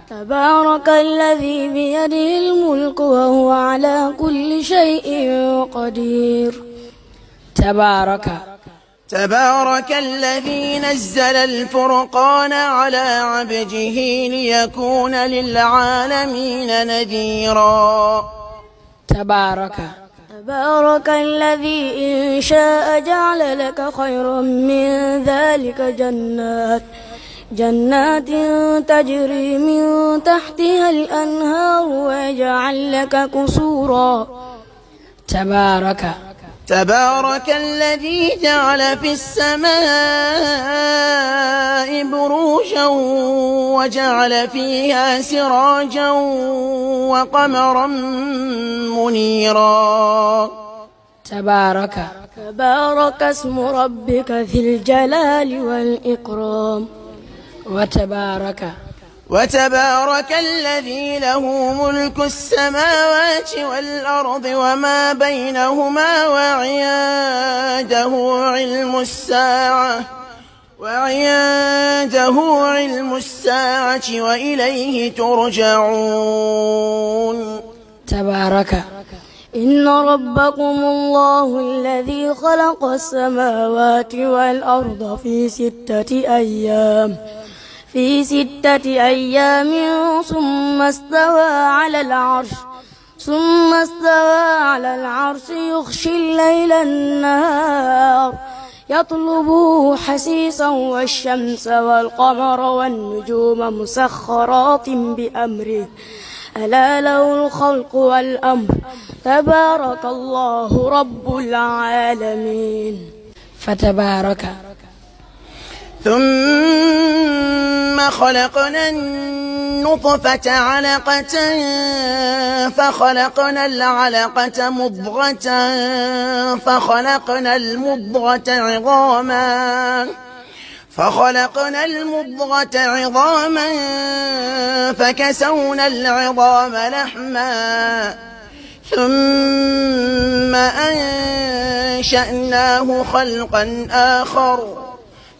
تبارك الذي بيده الملك وهو على كل شيء قدير. تبارك الذي نزل الفرقان على عبده ليكون للعالمين نذيرا. تبارك الذي إن شاء جعل لك خيرا من ذلك جنات تجري من تحتها الأنهار ويجعل لك قصورا. تبارك الذي جعل في السماء بروجا وجعل فيها سراجا وقمرا منيرا. تبارك اسم ربك ذي الجلال والإكرام. وتبارك الذي له ملك السماوات والأرض وما بينهما وعنده علم الساعة وإليه ترجعون. إن ربكم الله الذي خلق السماوات والأرض في 6 أيام ثم استوى على العرش يغشي الليل النهار يطلبه حسيسا والشمس والقمر والنجوم مسخرات بأمره ألا له الخلق والأمر تبارك الله رب العالمين. ثم خلقنا النطفة علقة فخلقنا العلقة مضغة فخلقنا المضغة عظاما فكسونا العظام لحما ثم أنشأناه خلقا آخر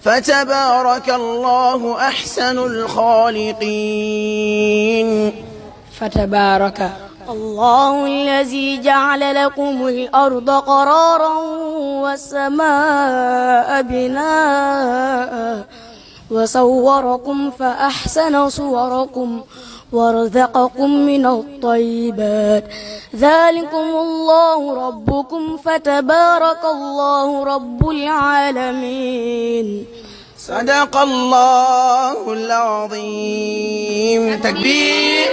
فتبارك الله أحسن الخالقين. الله الذي جعل لكم الأرض قرارا والسماء بناء وصوركم فأحسن صوركم ورزقكم من الطيبات ذلكم الله ربكم فتبارك الله رب العالمين. صدق الله العظيم. تكبير.